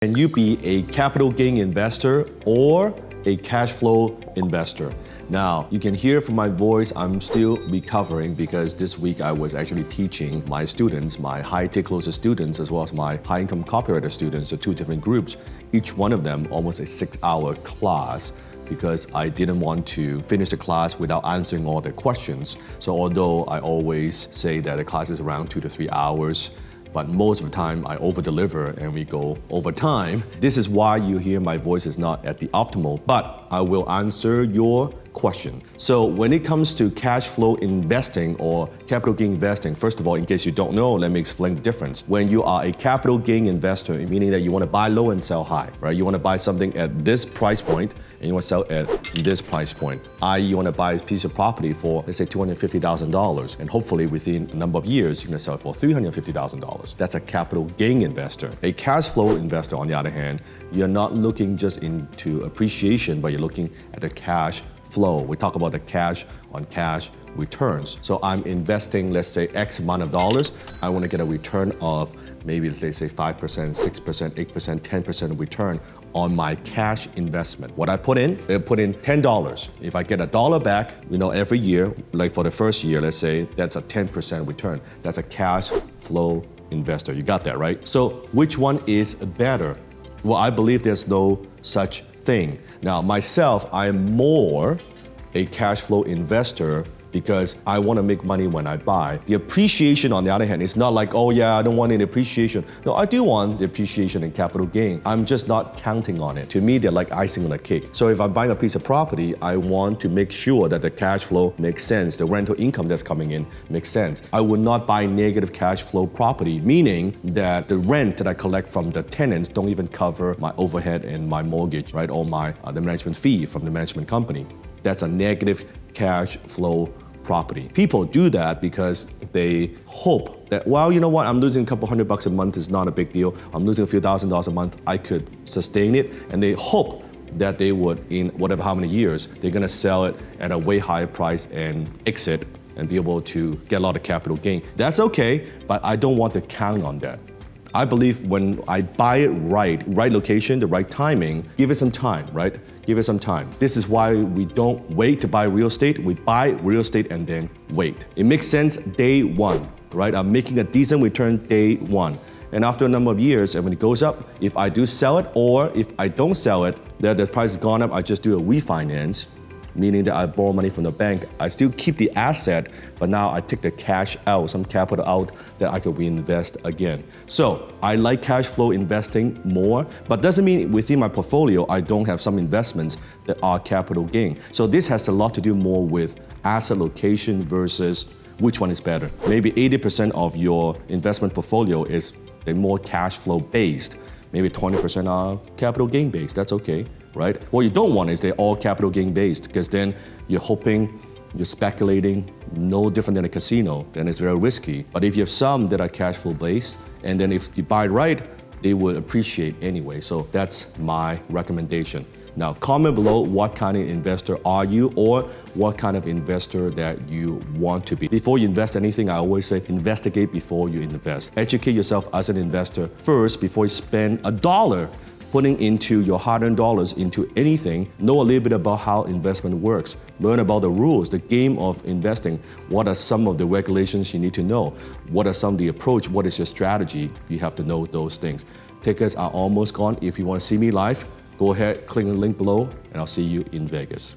Can you be a capital gain investor or a cash flow investor? Now, you can hear from my voice, I'm still recovering because this week I was actually teaching my students, my high-tick closer students, as well as my high-income copywriter students, so two different groups, each one of them almost a 6-hour class, because I didn't want to finish the class without answering all their questions. So although I always say that the class is around 2 to 3 hours, but most of the time I over-deliver and we go over time. This is why you hear my voice is not at the optimal, but I will answer your question. So when it comes to cash flow investing or capital gain investing, first of all, in case you don't know, let me explain the difference. When you are a capital gain investor, meaning that you want to buy low and sell high, right? You want to buy something at this price point and you want to sell at this price point. I.e., you want to buy a piece of property for, let's say, $250,000, and hopefully within a number of years, you're going to sell it for $350,000. That's a capital gain investor. A cash flow investor, on the other hand, you're not looking just into appreciation, but you're looking at the cash flow. We talk about the cash on cash returns. So I'm investing, let's say, X amount of dollars. I want to get a return of maybe, let's say, 5%, 6%, 8%, 10% return on my cash investment. What I put in $10. If I get $1 back, every year, like for the first year, let's say, that's a 10% return. That's a cash flow investor. You got that, right? So which one is better? Well, I believe there's no such thing. Now, myself, I am more a cash flow investor because I want to make money when I buy. The appreciation, on the other hand, is not like, oh yeah, I don't want any appreciation. No, I do want the appreciation and capital gain. I'm just not counting on it. To me, they're like icing on a cake. So if I'm buying a piece of property, I want to make sure that the cash flow makes sense, the rental income that's coming in makes sense. I would not buy negative cash flow property, meaning that the rent that I collect from the tenants don't even cover my overhead and my mortgage, right? Or my the management fee from the management company. That's a negative cash flow property. People do that because they hope that, well, you know what, I'm losing a couple $100 a month is not a big deal. I'm losing a few $1,000s a month, I could sustain it. And they hope that they would, in whatever how many years, they're gonna sell it at a way higher price and exit and be able to get a lot of capital gain. That's okay, but I don't want to count on that. I believe when I buy it right location, the right timing, give it some time, right? Give it some time. This is why we don't wait to buy real estate. We buy real estate and then wait. It makes sense day one, right? I'm making a decent return day one. And after a number of years, and when it goes up, if I do sell it or if I don't sell it, that the price has gone up, I just do a refinance, meaning that I borrow money from the bank. I still keep the asset, but now I take the cash out, some capital out that I could reinvest again. So I like cash flow investing more, but doesn't mean within my portfolio, I don't have some investments that are capital gain. So this has a lot to do more with asset location versus which one is better. Maybe 80% of your investment portfolio is more cash flow based. Maybe 20% are capital gain based, that's okay, right? What you don't want is they're all capital gain based, because then you're hoping, you're speculating, no different than a casino, then it's very risky. But if you have some that are cash flow based, and then if you buy it right, they will appreciate anyway. So that's my recommendation. Now, comment below what kind of investor are you, or what kind of investor that you want to be. Before you invest anything, I always say investigate before you invest. Educate yourself as an investor first before you spend $1 putting into your hard-earned dollars into anything. Know a little bit about how investment works. Learn about the rules, the game of investing. What are some of the regulations you need to know? What are some of the approach? What is your strategy? You have to know those things. Tickets are almost gone. If you want to see me live, go ahead, click the link below, and I'll see you in Vegas.